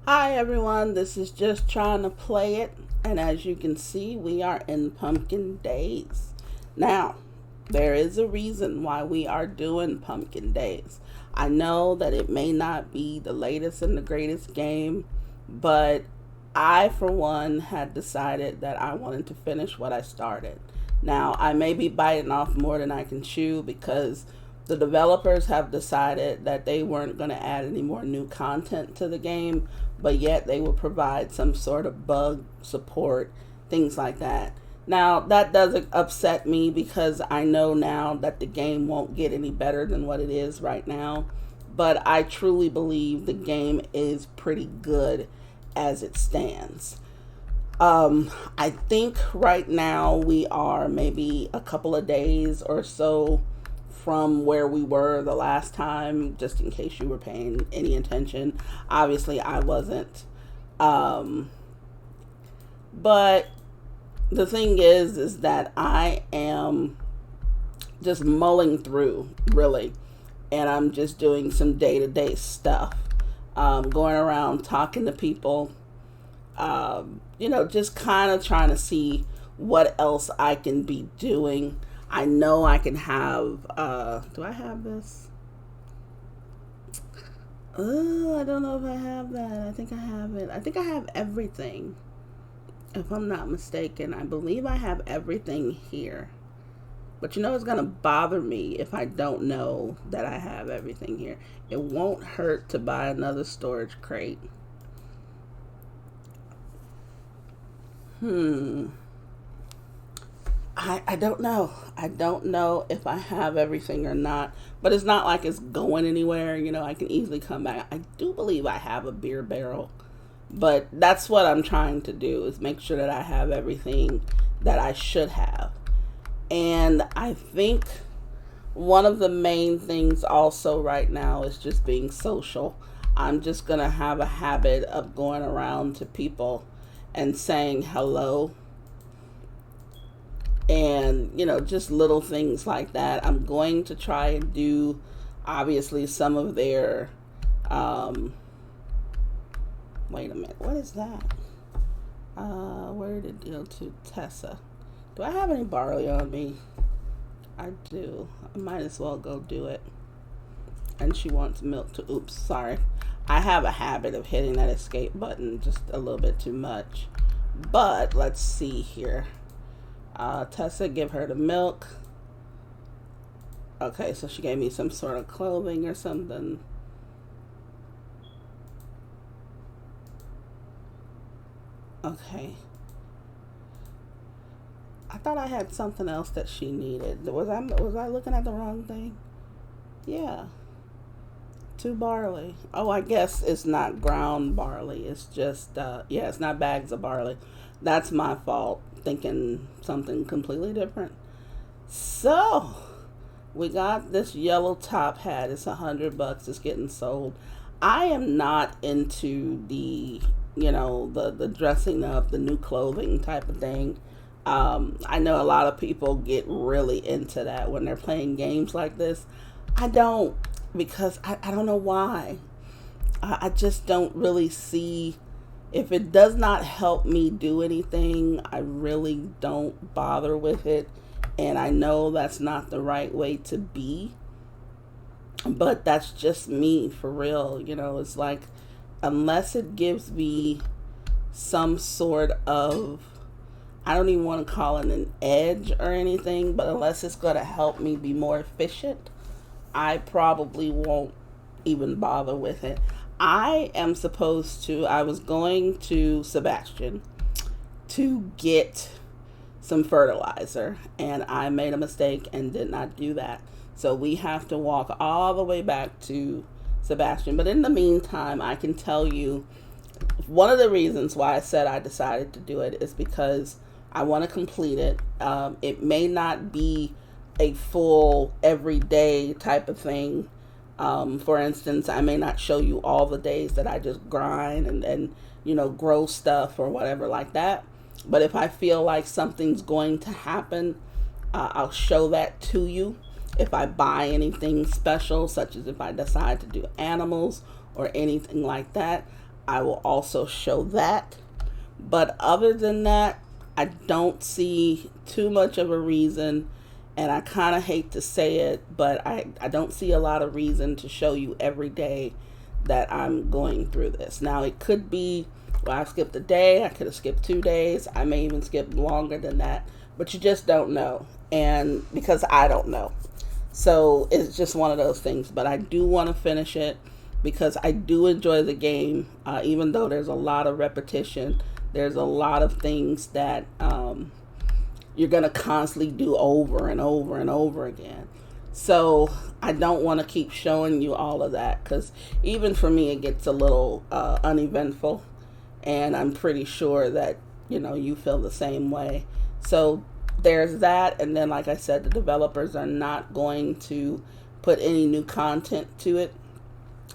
Hi everyone, this is just trying to play it, and as you can see, we are in Pumpkin Days. Now, there is a reason why we are doing Pumpkin Days. I know that it may not be the latest and the greatest game, but I, for one, had decided that I wanted to finish what I started. Now, I may be biting off more than I can chew because the developers have decided that they weren't going to add any more new content to the game, but yet they would provide some sort of bug support, things like that. Now, that doesn't upset me because I know now that the game won't get any better than what it is right now, but I truly believe the game is pretty good as it stands. I think right now we are maybe a couple of days or so from where we were the last time, just in case you were paying any attention. Obviously, I wasn't. Um, but the thing is that I am just mulling through, really, and I'm just doing some day to day stuff, going around talking to people, just kind of trying to see what else I can be doing. I know I can have. Do I have this? I don't know if I have that. I think I have it. I think I have everything. If I'm not mistaken, I believe I have everything here. But it's going to bother me if I don't know that I have everything here. It won't hurt to buy another storage crate. Hmm. I don't know. I don't know if I have everything or not, but it's not like it's going anywhere. I can easily come back. I do believe I have a beer barrel, but that's what I'm trying to do is make sure that I have everything that I should have. And I think one of the main things also right now is just being social. I'm just going to have a habit of going around to people and saying hello, and just little things like that. I'm going to try and do obviously some of their wait a minute, what is that? Where did it go to? Tessa, do I have any barley on me? I do. I might as well go do it. And she wants milk to oops, sorry. I have a habit of hitting that escape button just a little bit too much. But let's see here. Tessa, give her the milk. Okay, so she gave me some sort of clothing or something. Okay. I thought I had something else that she needed. Was I looking at the wrong thing? Yeah. Two barley. Oh, I guess it's not ground barley. It's just yeah, it's not bags of barley. That's my fault, thinking something completely different. So we got this yellow top hat. It's $100. It's getting sold. I am not into the dressing up, the new clothing type of thing. I know a lot of people get really into that when they're playing games like this. I don't, because I don't know why. I just don't really see, if it does not help me do anything, I really don't bother with it. And I know that's not the right way to be, but that's just me for real. It's like, unless it gives me some sort of, I don't even want to call it an edge or anything, but unless it's going to help me be more efficient, I probably won't even bother with it. I was going to Sebastian to get some fertilizer, and I made a mistake and did not do that. So we have to walk all the way back to Sebastian. But in the meantime, I can tell you one of the reasons why I said I decided to do it is because I want to complete it. It may not be a full everyday type of thing. For instance, I may not show you all the days that I just grind and grow stuff or whatever like that. But if I feel like something's going to happen, I'll show that to you. If I buy anything special, such as if I decide to do animals or anything like that, I will also show that. But other than that, I don't see too much of a reason, and I kind of hate to say it, but I don't see a lot of reason to show you every day that I'm going through this. Now, it could be, well, I skipped a day, I could have skipped 2 days, I may even skip longer than that, but you just don't know, and because I don't know. So it's just one of those things, but I do want to finish it because I do enjoy the game, even though there's a lot of repetition. There's a lot of things that you're going to constantly do over and over and over again. So I don't want to keep showing you all of that because even for me, it gets a little uneventful. And I'm pretty sure that, you feel the same way. So there's that. And then, like I said, the developers are not going to put any new content to it.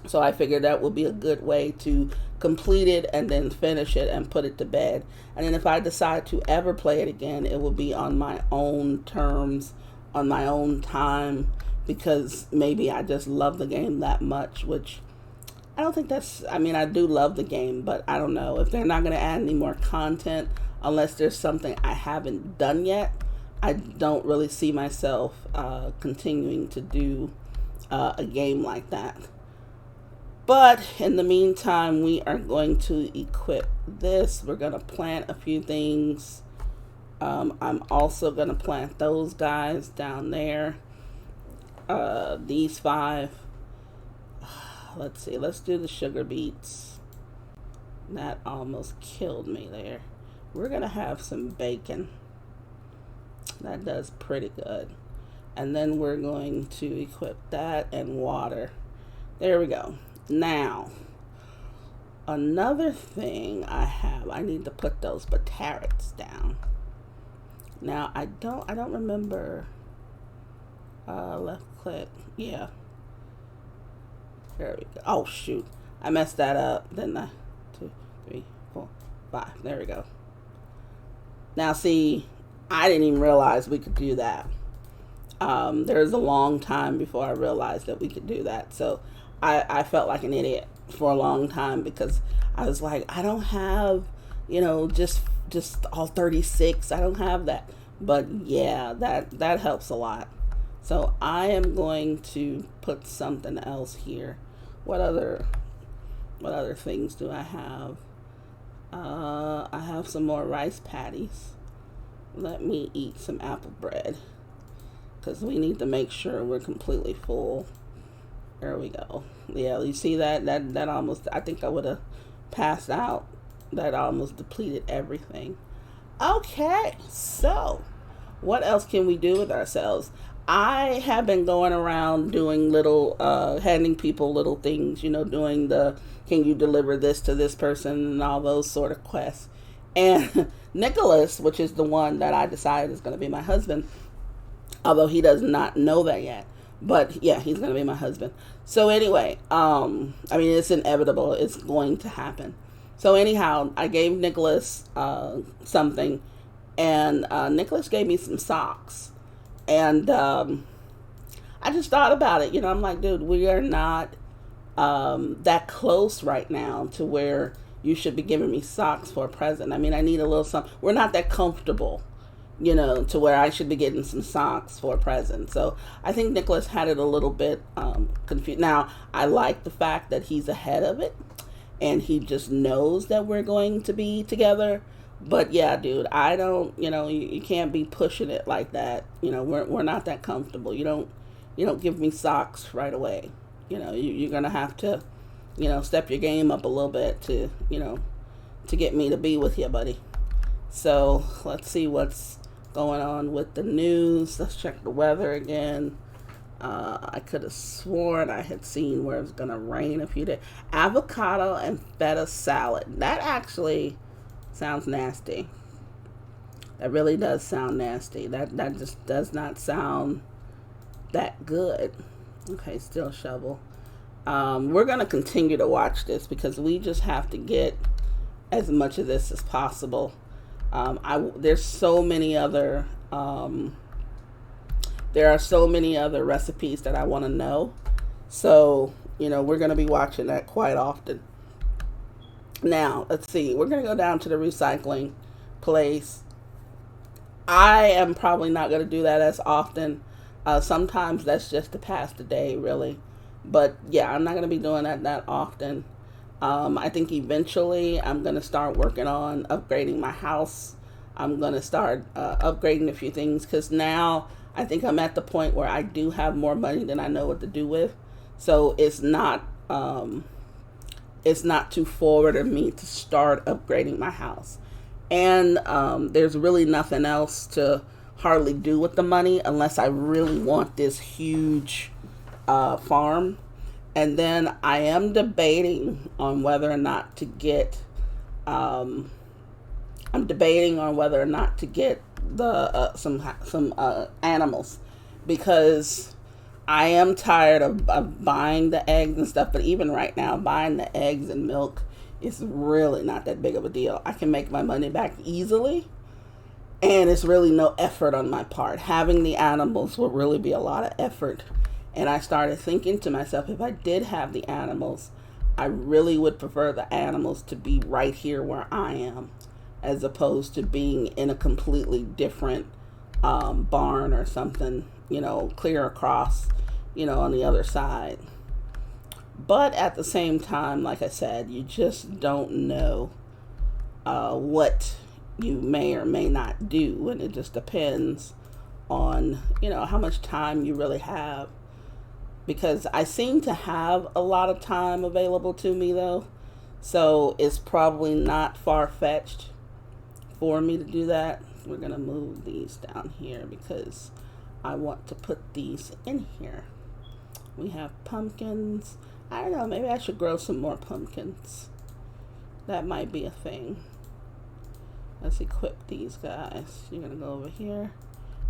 So I figured that would be a good way to complete it and then finish it and put it to bed. And then if I decide to ever play it again, it will be on my own terms, on my own time, because maybe I just love the game that much, which I don't think I do love the game, but I don't know. If they're not going to add any more content, unless there's something I haven't done yet, I don't really see myself continuing to do a game like that. But in the meantime, we are going to equip this. We're going to plant a few things. I'm also going to plant those guys down there. These 5. Let's see. Let's do the sugar beets. That almost killed me there. We're going to have some bacon. That does pretty good. And then we're going to equip that and water. There we go. Now, another thing I need to put those carrots down. Now, I don't remember, left click, yeah. There we go. Oh, shoot. I messed that up, didn't I? 2, 3, 4, 5. There we go. Now, see, I didn't even realize we could do that. There was a long time before I realized that we could do that, so I felt like an idiot for a long time because I was like, I don't have, just all 36. I don't have that. But yeah, that helps a lot. So I am going to put something else here. What other things do I have? I have some more rice patties. Let me eat some apple bread because we need to make sure we're completely full. There we go. Yeah, you see that almost, I think I would have passed out. That almost depleted everything. Okay, so what else can we do with ourselves? I have been going around doing little, handing people little things, doing can you deliver this to this person and all those sort of quests. And Nicholas, which is the one that I decided is going to be my husband, although he does not know that yet. But yeah, he's going to be my husband. So anyway, it's inevitable. It's going to happen. So anyhow, I gave Nicholas something, and Nicholas gave me some socks. And I just thought about it. I'm like, dude, we are not that close right now to where you should be giving me socks for a present. I need a little something. We're not that comfortable, to where I should be getting some socks for a present. So I think Nicholas had it a little bit confused. Now, I like the fact that he's ahead of it and he just knows that we're going to be together. But yeah, dude, I don't, you can't be pushing it like that. We're not that comfortable. You don't give me socks right away. You're going to have to, step your game up a little bit to get me to be with you, buddy. So let's see what's going on with the news. Let's check the weather again. I could have sworn I had seen where it's going to rain a few days. Avocado and feta salad. That actually sounds nasty. That really does sound nasty. That just does not sound that good. Okay, still shovel. We're going to continue to watch this because we just have to get as much of this as possible. There's so many other there are so many other recipes that I want to know. So, we're going to be watching that quite often. Now, let's see. We're going to go down to the recycling place. I am probably not going to do that as often. Sometimes that's just to pass the day, really. But yeah, I'm not going to be doing that often. I think eventually I'm going to start working on upgrading my house. I'm going to start upgrading a few things because now I think I'm at the point where I do have more money than I know what to do with. So it's not too forward of me to start upgrading my house. And there's really nothing else to hardly do with the money unless I really want this huge farm. And then I am debating on whether or not to get. I'm debating on whether or not to get the some animals because I am tired of buying the eggs and stuff. But even right now, buying the eggs and milk is really not that big of a deal. I can make my money back easily, and it's really no effort on my part. Having the animals will really be a lot of effort. And I started thinking to myself, if I did have the animals, I really would prefer the animals to be right here where I am, as opposed to being in a completely different barn or something, clear across, on the other side. But at the same time, like I said, you just don't know what you may or may not do, and it just depends on how much time you really have, because I seem to have a lot of time available to me though, so it's probably not far-fetched for me to do that. We're gonna move these down here because I want to put these in here. We have pumpkins. I don't know, maybe I should grow some more pumpkins. That might be a thing. Let's equip these guys. You're gonna go over here,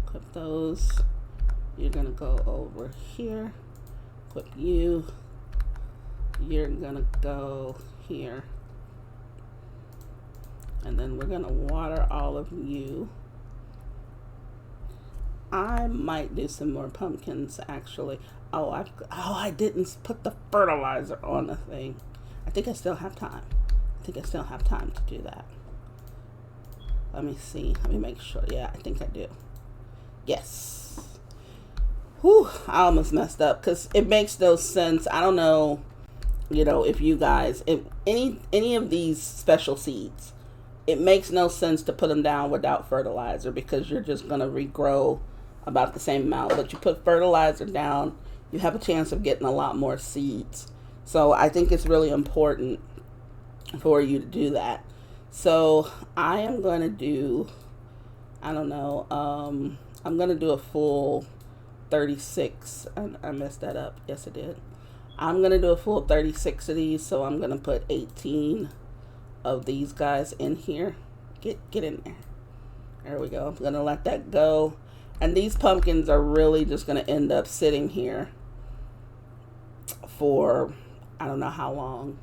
equip those. You're gonna go over here, equip you. You're gonna go here. And then we're gonna water all of you. I might do some more pumpkins actually. I didn't put the fertilizer on the thing. I think I still have time. to do that. Let me see. Let me make sure. Yeah, I think I do. Yes. Whew, I almost messed up because it makes no sense. I don't know, if you guys, if any of these special seeds, it makes no sense to put them down without fertilizer because you're just going to regrow about the same amount. But you put fertilizer down, you have a chance of getting a lot more seeds. So I think it's really important for you to do that. So I am going to do, I don't know, I'm going to do a full 36. I messed that up. Yes, I did. I'm going to do a full 36 of these. So I'm going to put 18 of these guys in here. Get in there. There we go. I'm going to let that go. And these pumpkins are really just going to end up sitting here for I don't know how long.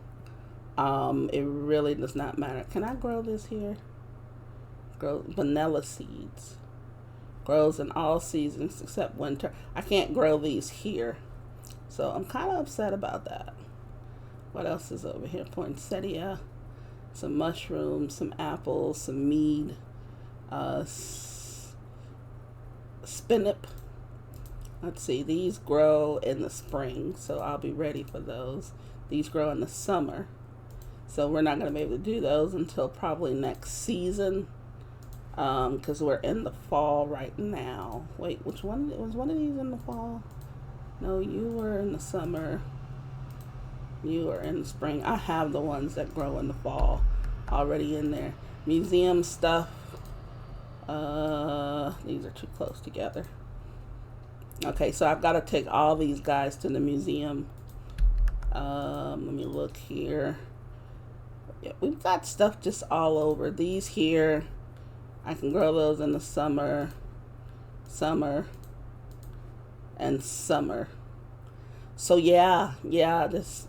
It really does not matter. Can I grow this here? Grow vanilla seeds. Grows in all seasons except winter. I can't grow these here. So I'm kind of upset about that. What else is over here? Poinsettia, some mushrooms, some apples, some mead, spinip. Let's see, these grow in the spring, so I'll be ready for those. These grow in the summer, so we're not going to be able to do those until probably next season, because we're in the fall right now. Wait, which one? Was one of these in the fall? No, you were in the summer. You are in the spring. I have the ones that grow in the fall already in there. Museum stuff. These are too close together. Okay, so I've got to take all these guys to the museum. Let me look here. Yeah, we've got stuff just all over. These here, I can grow those in the summer, and summer. So yeah, there's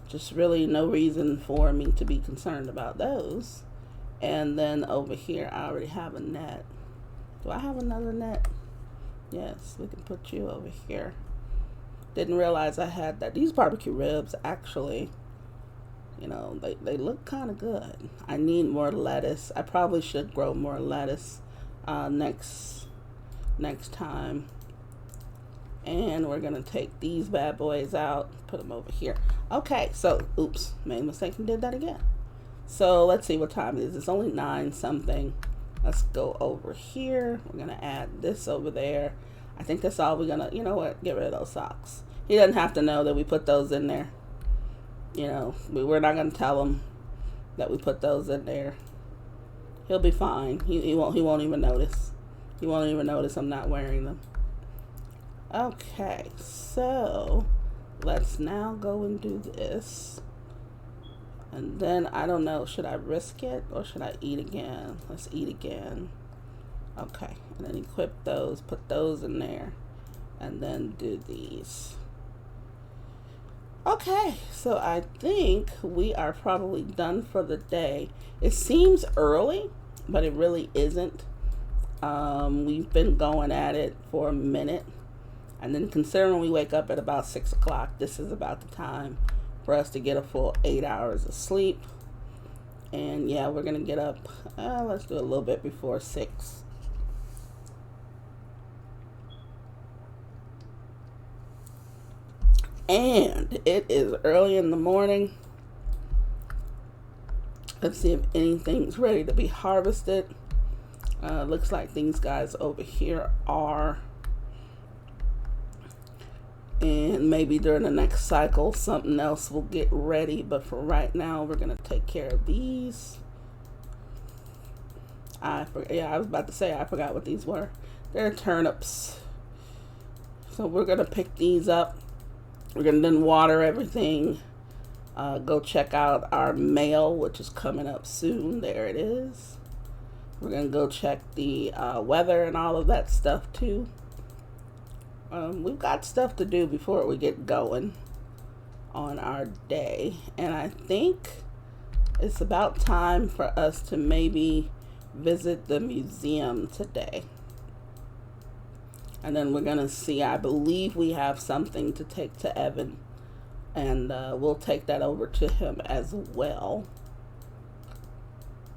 just really no reason for me to be concerned about those. And then over here, I already have a net. Do I have another net? Yes, we can put you over here. Didn't realize I had that. These barbecue ribs, actually, You know, they look kind of good. I need more lettuce. I probably should grow more lettuce next time. And we're going to take these bad boys out, put them over here. Okay, so, oops, made a mistake and did that again. So let's see what time it is. It's only 9 something. Let's go over here. We're going to add this over there. I think that's all we're going to, you know what, get rid of those socks. He doesn't have to know that we put those in there. You know, we're not going to tell him that we put those in there. He'll be fine. He won't even notice. He won't even notice I'm not wearing them. Okay, so let's now go and do this. And then, I don't know, should I risk it or should I eat again? Let's eat again. Okay, and then equip those, put those in there, and then do these. Okay, so I think we are probably done for the day. It seems early, but it really isn't. We've been going at it for a minute. And then considering we wake up at about 6 o'clock, this is about the time for us to get a full 8 hours of sleep. And yeah, we're going to get up, let's do a little bit before 6. And it is early in the morning. Let's see if anything's ready to be harvested. Looks like these guys over here are. And maybe during the next cycle, something else will get ready. But for right now, we're going to take care of these. I was about to say, I forgot what these were. They're turnips. So we're going to pick these up. We're going to then water everything. Go check out our mail, which is coming up soon. There it is. We're going to go check the weather and all of that stuff too. We've got stuff to do before we get going on our day. And I think it's about time for us to maybe visit the museum today. And then we're going to see, I believe we have something to take to Evan. And we'll take that over to him as well.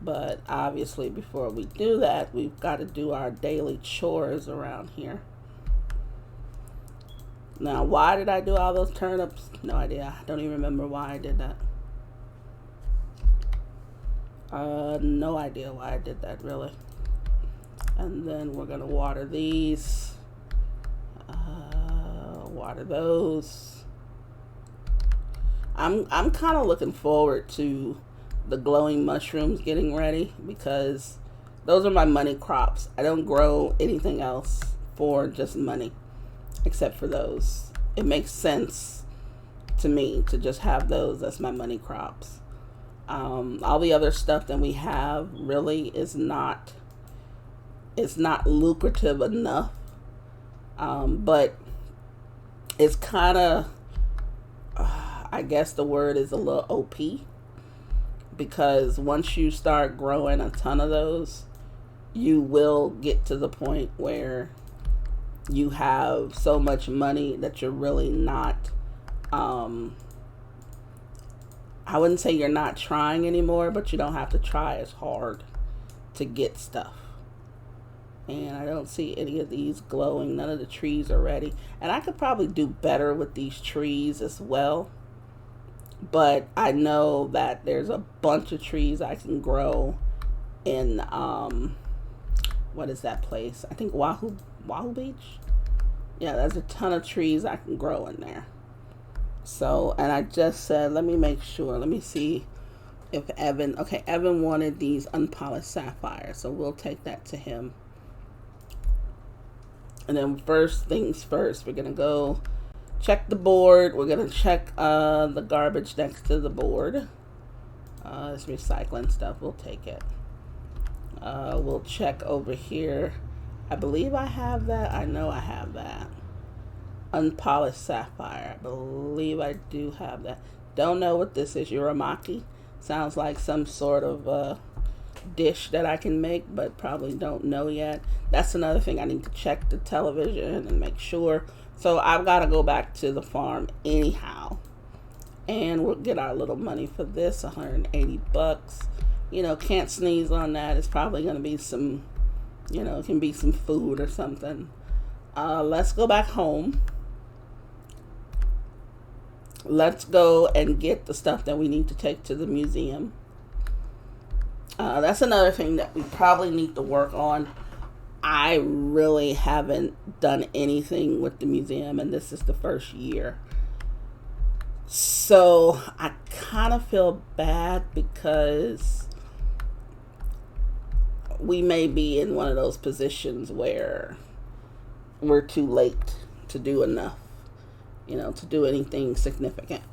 But obviously before we do that, we've got to do our daily chores around here. Now, why did I do all those turnips? No idea. I don't even remember why I did that. No idea why I did that, really. And then we're going to water these. Water those. I'm kind of looking forward to the glowing mushrooms getting ready because those are my money crops. I don't grow anything else for just money. Except for those. It makes sense to me to just have those as my money crops. All the other stuff that we have really is not, it's not lucrative enough. But it's kind of, I guess the word is a little OP. Because once you start growing a ton of those, you will get to the point where you have so much money that you're really not, I wouldn't say you're not trying anymore, but you don't have to try as hard to get stuff. And I don't see any of these glowing. None of the trees are ready. And I could probably do better with these trees as well. But I know that there's a bunch of trees I can grow in, what is that place? I think Wahoo Beach. Yeah, there's a ton of trees I can grow in there. So, and I just said, let me make sure. Let me see if Evan, okay, Evan wanted these unpolished sapphires. So we'll take that to him. And then first things first, we're going to go check the board. We're going to check the garbage next to the board. It's recycling stuff. We'll take it. We'll check over here. I believe I have that. I know I have that. Unpolished sapphire. I believe I do have that. Don't know what this is. Uramaki. Sounds like some sort of dish that I can make, but probably don't know yet. That's another thing. I need to check the television and make sure. So I've got to go back to the farm anyhow. And we'll get our little money for this, 180 bucks. You know, can't sneeze on that. It's probably going to be some, you know, it can be some food or something. Let's go back home. Let's go and get the stuff that we need to take to the museum. That's another thing that we probably need to work on. I really haven't done anything with the museum, and this is the first year. So I kind of feel bad because we may be in one of those positions where we're too late to do enough, you know, to do anything significant.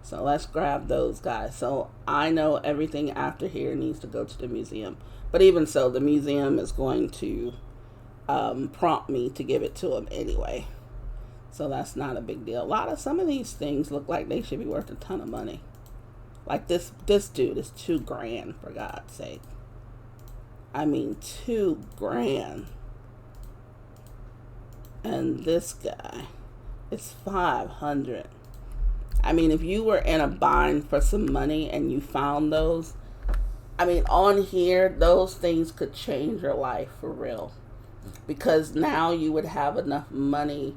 So let's grab those guys. So I know everything after here needs to go to the museum. But even so, the museum is going to prompt me to give it to them anyway. So that's not a big deal. Some of these things look like they should be worth a ton of money. Like this dude is $2,000, for God's sake. I mean, $2,000. And this guy is $500. I mean, if you were in a bind for some money and you found those, I mean, on here, those things could change your life for real. Because now you would have enough money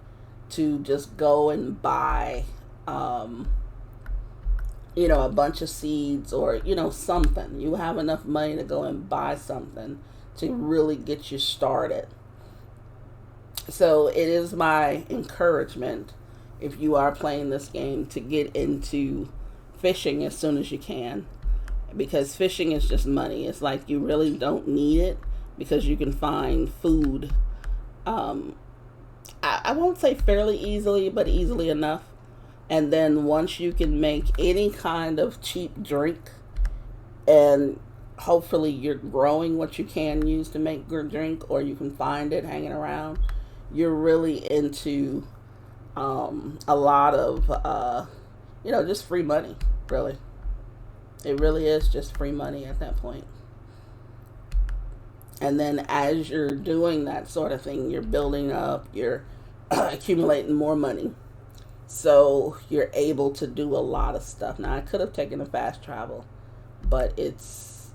to just go and buy, you know, a bunch of seeds or, you know, something. You have enough money to go and buy something to really get you started. So it is my encouragement, if you are playing this game, to get into fishing as soon as you can. Because fishing is just money. It's like you really don't need it because you can find food. I won't say fairly easily, but easily enough. And then once you can make any kind of cheap drink, and hopefully you're growing what you can use to make your drink, or you can find it hanging around, you're really into a lot of, you know, just free money, really. It really is just free money at that point. And then as you're doing that sort of thing, you're building up, you're accumulating more money. So you're able to do a lot of stuff. Now, I could have taken a fast travel, but it's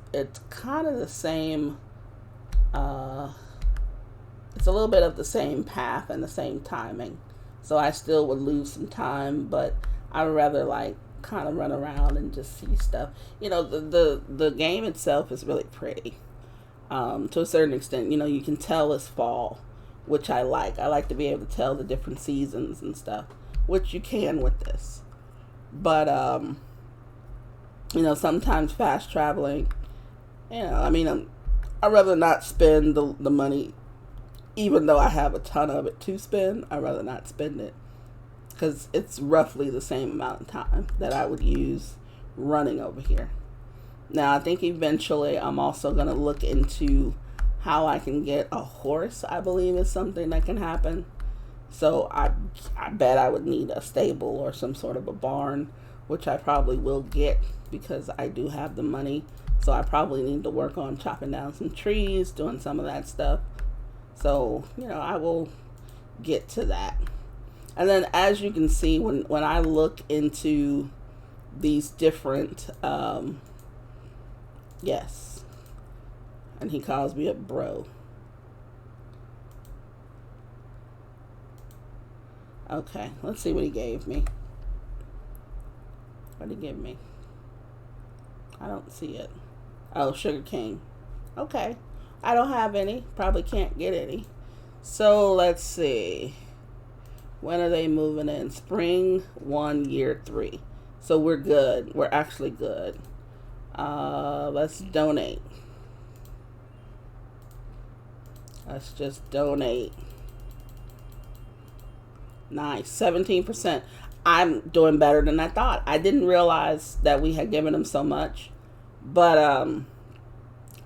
kind of the same, it's a little bit of the same path and the same timing. So I still would lose some time, but I would rather like kind of run around and just see stuff. You know, the game itself is really pretty. To a certain extent, you know, you can tell it's fall, which I like. I like to be able to tell the different seasons and stuff, which you can with this. But, you know, sometimes fast traveling, you know, I mean, I'd rather not spend the money, even though I have a ton of it to spend. I'd rather not spend it because it's roughly the same amount of time that I would use running over here. Now, I think eventually I'm also going to look into how I can get a horse. I believe is something that can happen. So I bet I would need a stable or some sort of a barn, which I probably will get because I do have the money. So I probably need to work on chopping down some trees, doing some of that stuff. So, you know, I will get to that. And then as you can see, when I look into these different, yes, and he calls me a bro. Okay, let's see what he gave me. What did he give me? I don't see it. Oh, sugar cane. Okay. I don't have any. Probably can't get any. So let's see. When are they moving in? Spring 1, year 3. So we're good. We're actually good. Let's donate. Let's just donate. Nice. 17%. I'm doing better than I thought. I didn't realize that we had given them so much. But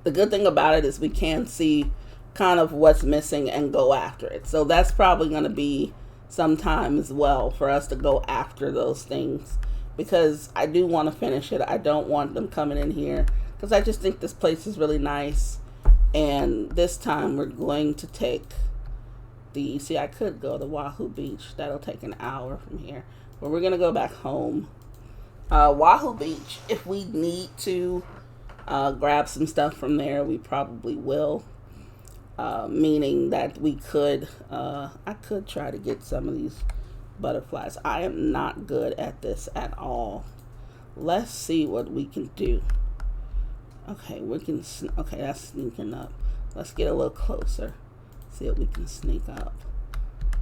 the good thing about it is we can see kind of what's missing and go after it. So that's probably going to be some time as well for us to go after those things. Because I do want to finish it. I don't want them coming in here. Because I just think this place is really nice. And this time we're going to take see, I could go to Wahoo Beach. That'll take an hour from here. But we're going to go back home. Wahoo Beach, if we need to grab some stuff from there, we probably will. Meaning that we could, I could try to get some of these butterflies. I am not good at this at all. Let's see what we can do. Okay, okay, that's sneaking up. Let's get a little closer. See if we can sneak up.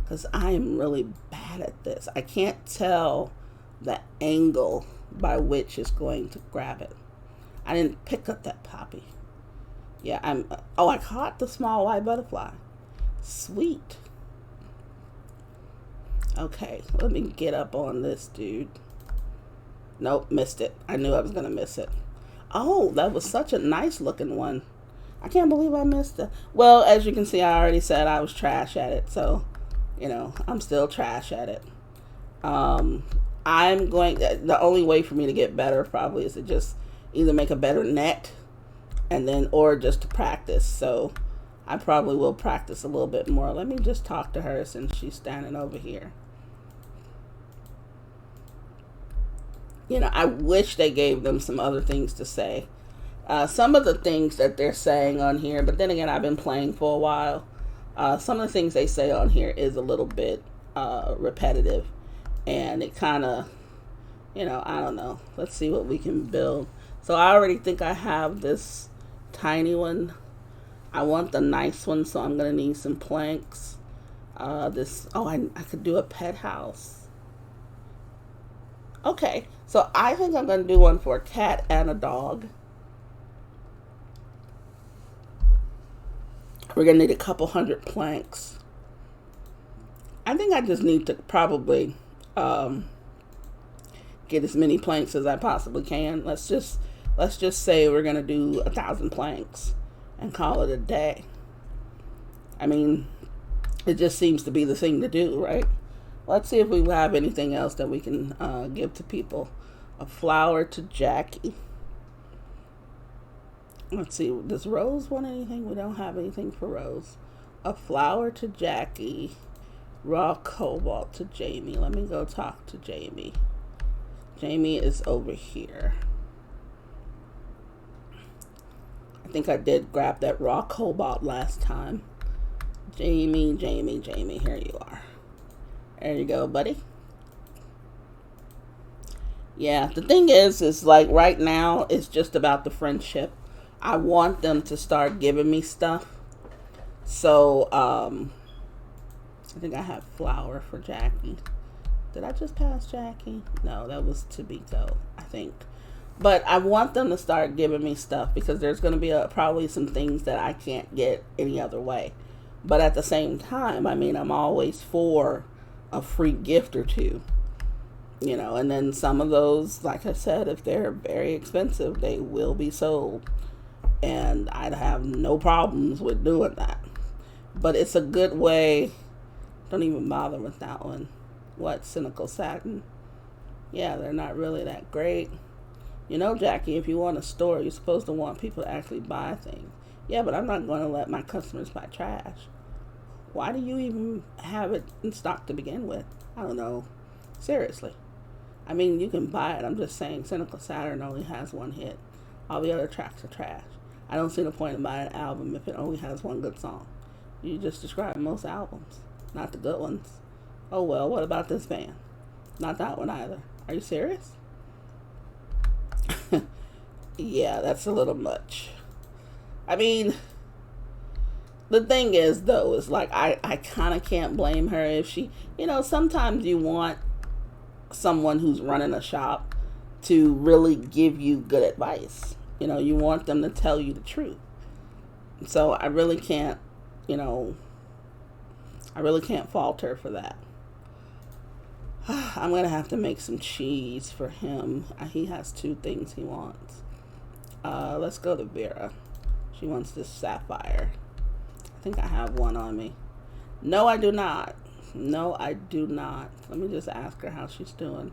Because I am really bad at this. I can't tell the angle by which it's going to grab it. I didn't pick up that poppy. Yeah, I caught the small white butterfly. Sweet. Okay, let me get up on this dude. Nope, missed it. I knew I was going to miss it. Oh, that was such a nice looking one. I can't believe I missed it. Well, as you can see, I already said I was trash at it. So, I'm still trash at it. The only way for me to get better probably is to just either make a better net or just to practice. So I probably will practice a little bit more. Let me just talk to her since she's standing over here. I wish they gave them some other things to say. Some of the things that they're saying on here, but then again, I've been playing for a while. Some of the things they say on here is a little bit repetitive, and it kind of, I don't know. Let's see what we can build. So I already think I have this tiny one. I want the nice one, so I'm going to need some planks. I could do a pet house. Okay, so I think I'm going to do one for a cat and a dog. We're going to need a couple hundred planks. I think I just need to probably get as many planks as I possibly can. Let's just say we're going to do 1,000 planks and call it a day. I mean, it just seems to be the thing to do, right? Let's see if we have anything else that we can give to people. A flower to Jackie. Let's see, does Rose want anything? We don't have anything for Rose. A flower to Jackie. Raw cobalt to Jamie. Let me go talk to Jamie. Jamie is over here. I think I did grab that raw cobalt last time. Jamie, here you are. There you go, buddy. Yeah, the thing is like right now, it's just about the friendship. I want them to start giving me stuff. So, I think I have flour for Jackie. Did I just pass Jackie? No, that was Tabiko, I think. But I want them to start giving me stuff because there's going to be probably some things that I can't get any other way. But at the same time, I mean, I'm always for a free gift or two. And then some of those, like I said, if they're very expensive, they will be sold. And I'd have no problems with doing that. But it's a good way. Don't even bother with that one. What, Cynical Satin? Yeah, they're not really that great. Jackie, if you want a store, you're supposed to want people to actually buy things. Yeah, but I'm not going to let my customers buy trash. Why do you even have it in stock to begin with? I don't know. Seriously. I mean, you can buy it. I'm just saying Cynical Saturn only has one hit. All the other tracks are trash. I don't see the point in buying an album if it only has one good song. You just described most albums, not the good ones. Oh well, what about this band? Not that one either. Are you serious? Yeah, that's a little much. I mean, the thing is, though, is like I kind of can't blame her if she, sometimes you want someone who's running a shop to really give you good advice. You want them to tell you the truth. So I really can't, fault her for that. I'm going to have to make some cheese for him. He has 2 things he wants. Let's go to Vera. She wants this sapphire. I think I have one on me. No, I do not. Let me just ask her how she's doing.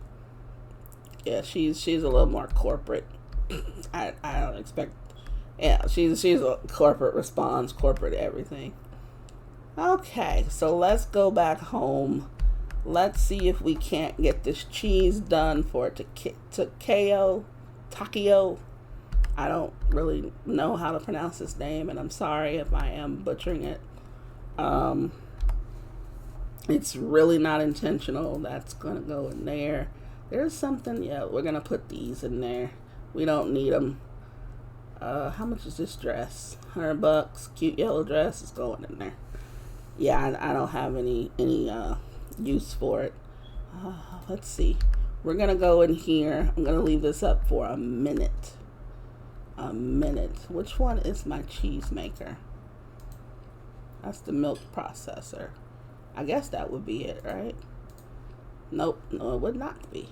Yeah, she's a little more corporate. I don't expect. Yeah, she's a corporate response, corporate everything. Okay, so let's go back home. Let's see if we can't get this cheese done for Takio. I don't really know how to pronounce his name, and I'm sorry if I am butchering it. It's really not intentional. That's going to go in there. There's something, yeah, we're going to put these in there. We don't need them. How much is this dress? $100. Cute yellow dress is going in there. Yeah, I don't have any use for it. Let's see. We're going to go in here. I'm going to leave this up for a minute. Which one is my cheese maker? That's the milk processor. I guess that would be it, right? Nope, no, it would not be.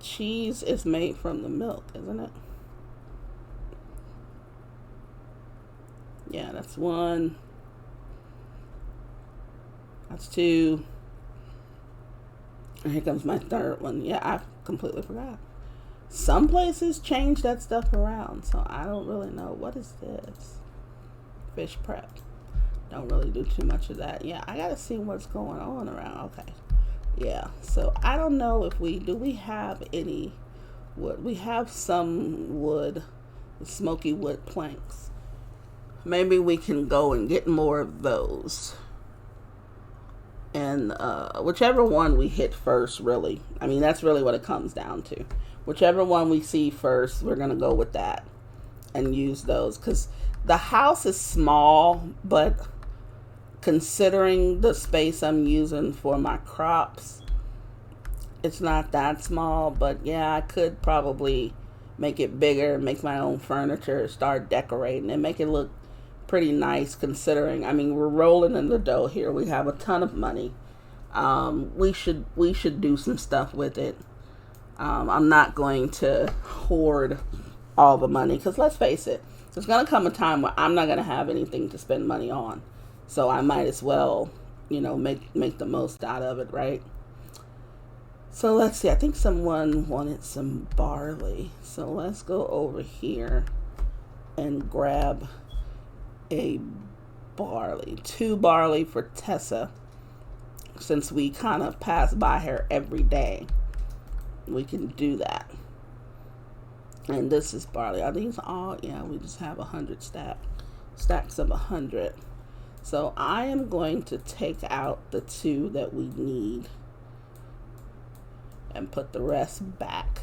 Cheese is made from the milk, isn't it? Yeah, that's one. That's two. And here comes my third one. Yeah, I completely forgot. Some places change that stuff around, so I don't really know. What is this? Fish prep. Don't really do too much of that. Yeah, I gotta see what's going on around. Okay. Yeah, so I don't know if we have any wood. We have some wood, smoky wood planks. Maybe we can go and get more of those. And whichever one we hit first, really. I mean, that's really what it comes down to. Whichever one we see first, we're going to go with that and use those. Because the house is small, but considering the space I'm using for my crops, it's not that small. But yeah, I could probably make it bigger, make my own furniture, start decorating, and make it look pretty nice considering, I mean, we're rolling in the dough here. We have a ton of money. We should do some stuff with it. I'm not going to hoard all the money because let's face it, there's going to come a time where I'm not going to have anything to spend money on. So I might as well, make the most out of it, right? So let's see. I think someone wanted some barley. So let's go over here and grab a barley. 2 barley for Tessa. Since we kind of pass by her every day, we can do that. And this is barley. Are these all? Yeah, we just have 100 stacks of 100. So I am going to take out the 2 that we need and put the rest back.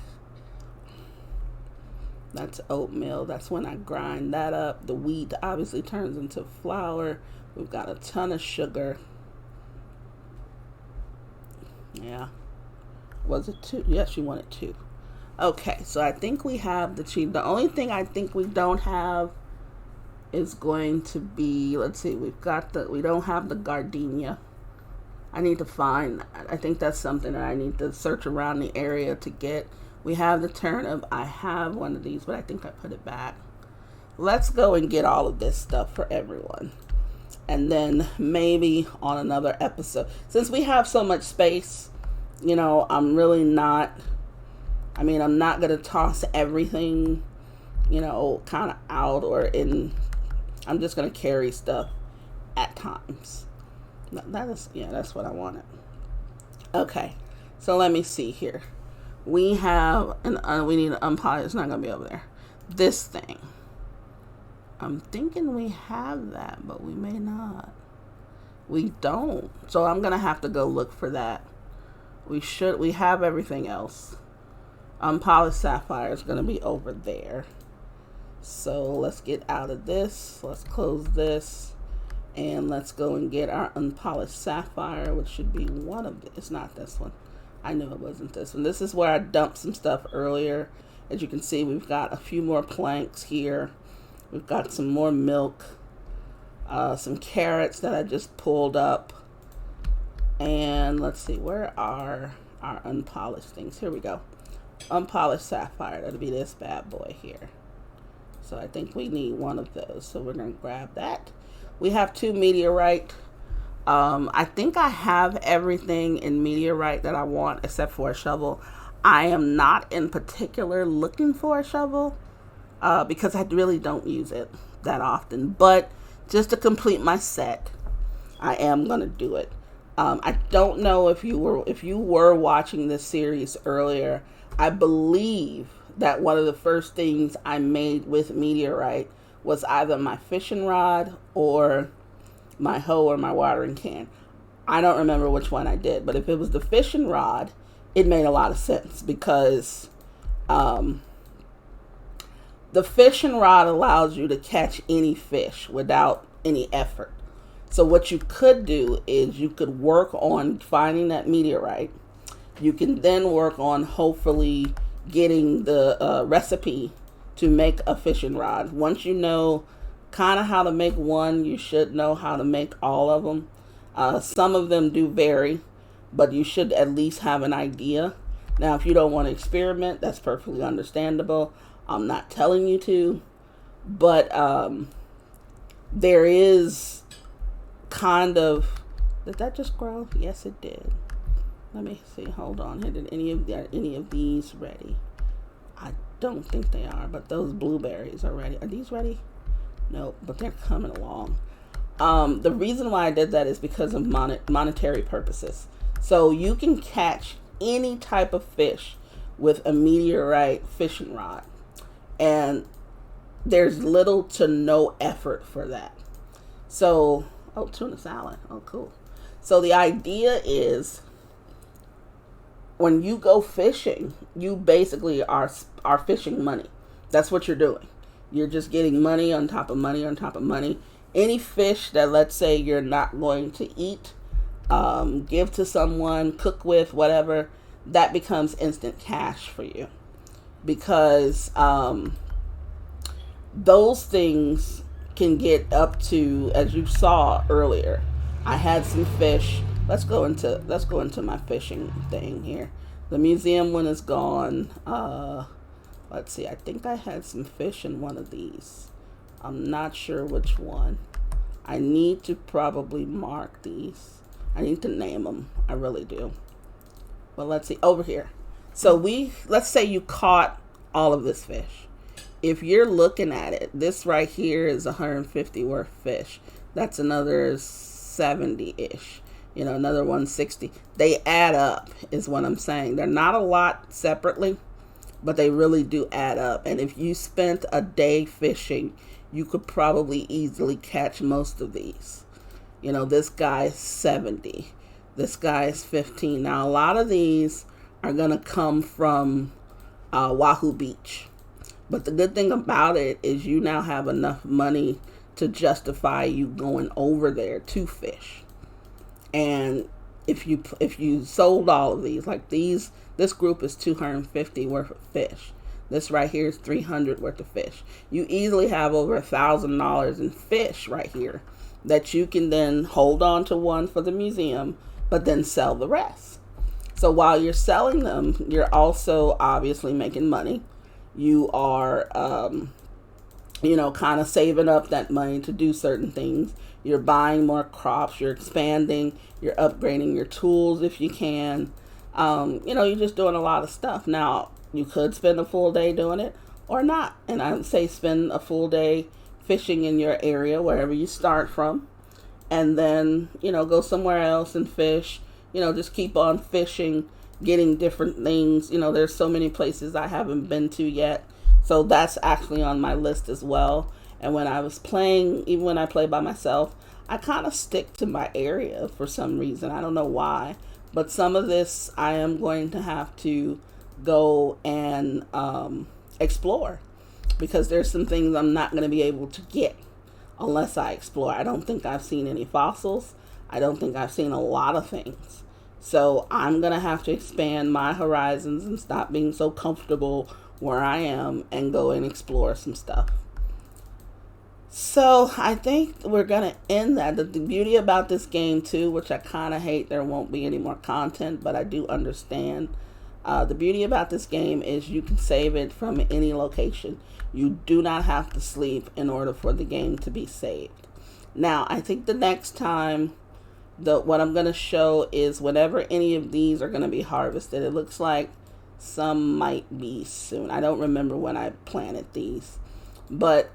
That's oatmeal. That's when I grind that up. The wheat obviously turns into flour. We've got a ton of sugar. Yeah. Was it 2? Yes, you wanted 2. Okay, so I think we have the cheese. The only thing I think we don't have is going to be, let's see, we don't have the gardenia. I need to find that. I think that's something that I need to search around the area to get. We have the turnip. I have one of these, but I think I put it back. Let's go and get all of this stuff for everyone. And then maybe on another episode, since we have so much space, I'm really not, I'm not going to toss everything, kind of out or in. I'm just going to carry stuff at times. That's what I wanted. Okay, so let me see here. We have we need an unpolished. It's not going to be over there. This thing. I'm thinking we have that, but we may not. We don't. So I'm going to have to go look for that. We have everything else. Unpolished sapphire is going to be over there. So let's get out of this. Let's close this. And let's go and get our unpolished sapphire, which should be one of it's not this one. I knew it wasn't this one. This is where I dumped some stuff earlier. As you can see, we've got a few more planks here. We've got some more milk. Some carrots that I just pulled up. And let's see, where are our unpolished things? Here we go. Unpolished sapphire. That'll be this bad boy here. So I think we need one of those. So we're going to grab that. We have 2 meteorite. I think I have everything in meteorite that I want except for a shovel. I am not in particular looking for a shovel because I really don't use it that often. But just to complete my set, I am going to do it. I don't know if you were watching this series earlier. I believe that one of the first things I made with Meteorite was either my fishing rod or my hoe or my watering can. I don't remember which one I did, but if it was the fishing rod, it made a lot of sense because the fishing rod allows you to catch any fish without any effort. So what you could do is you could work on finding that meteorite. You can then work on hopefully getting the recipe to make a fishing rod. Once you know kind of how to make one, you should know how to make all of them. Some of them do vary, but you should at least have an idea. Now, if you don't want to experiment, that's perfectly understandable. I'm not telling you to, but there is kind of, did that just grow? Yes, it did. Let me see. Hold on. Did any of these ready? I don't think they are, but those blueberries are ready. Are these ready? Nope, but they're coming along. The reason why I did that is because of monetary purposes. So you can catch any type of fish with a meteorite fishing rod, and there's little to no effort for that. So, oh, tuna salad. Oh, cool. So the idea is when you go fishing, you basically are fishing money. That's what you're doing. You're just getting money on top of money on top of money. Any fish that, let's say, you're not going to eat, give to someone, cook with, whatever, that becomes instant cash for you. Because those things can get up to, as you saw earlier, I had some fish. Let's go into my fishing thing here. The museum one is gone. Let's see. I think I had some fish in one of these. I'm not sure which one. I need to probably mark these. I need to name them. I really do. Well, let's see. Over here. So let's say you caught all of this fish. If you're looking at it, this right here is 150 worth fish. That's another 70-ish. Another 160. They add up is what I'm saying. They're not a lot separately, but they really do add up. And if you spent a day fishing, you could probably easily catch most of these. This guy's 70. This guy is 15. Now, a lot of these are going to come from Wahoo Beach. But the good thing about it is you now have enough money to justify you going over there to fish. And if you sold all of these, like this group is 250 worth of fish. This right here is 300 worth of fish. You easily have over $1,000 in fish right here that you can then hold on to one for the museum, but then sell the rest. So while you're selling them, you're also obviously making money. You are, kind of saving up that money to do certain things. You're buying more crops. You're expanding. You're upgrading your tools if you can. You're just doing a lot of stuff. Now, you could spend a full day doing it or not. And I would say spend a full day fishing in your area, wherever you start from. And then, go somewhere else and fish. Just keep on fishing, getting different things. There's so many places I haven't been to yet. So that's actually on my list as well. And when I was playing, even when I play by myself, I kind of stick to my area for some reason. I don't know why. But some of this I am going to have to go and explore. Because there's some things I'm not going to be able to get unless I explore. I don't think I've seen any fossils. I don't think I've seen a lot of things. So I'm going to have to expand my horizons and stop being so comfortable where I am and go and explore some stuff. So I think we're going to end that. The beauty about this game too, which I kind of hate, there won't be any more content, but I do understand. The beauty about this game is you can save it from any location. You do not have to sleep in order for the game to be saved. Now, I think the next time, what I'm going to show is whenever any of these are going to be harvested. It looks like some might be soon. I don't remember when I planted these. But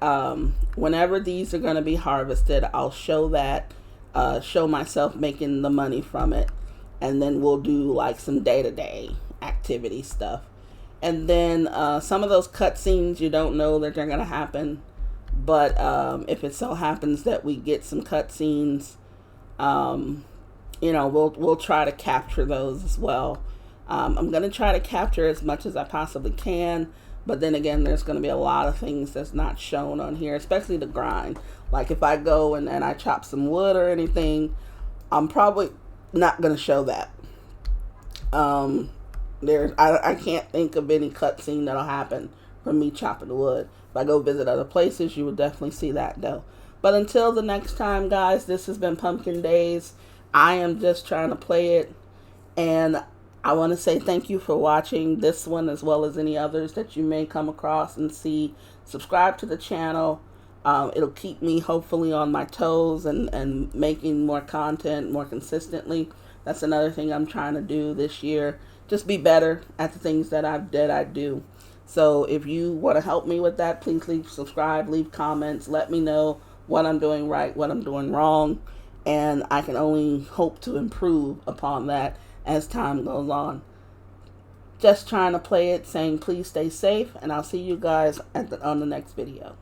whenever these are going to be harvested, I'll show that. show myself making the money from it. And then we'll do like some day-to-day activity stuff. And then some of those cutscenes, you don't know that they're going to happen. But if it so happens that we get some cutscenes, we'll try to capture those as well. I'm going to try to capture as much as I possibly can. But then again, there's going to be a lot of things that's not shown on here, especially the grind. Like if I go and I chop some wood or anything, I'm probably not going to show that. I can't think of any cutscene that'll happen from me chopping the wood. If I go visit other places, you will definitely see that though. But until the next time, guys, this has been Pumpkin Days. I am just trying to play it, and I want to say thank you for watching this one as well as any others that you may come across and see. Subscribe to the channel. It'll keep me hopefully on my toes and making more content more consistently. That's another thing I'm trying to do this year. Just be better at the things that I do. So if you want to help me with that, please subscribe, leave comments, let me know what I'm doing right, what I'm doing wrong, and I can only hope to improve upon that as time goes on. Just trying to play it, saying please stay safe, and I'll see you guys on the next video.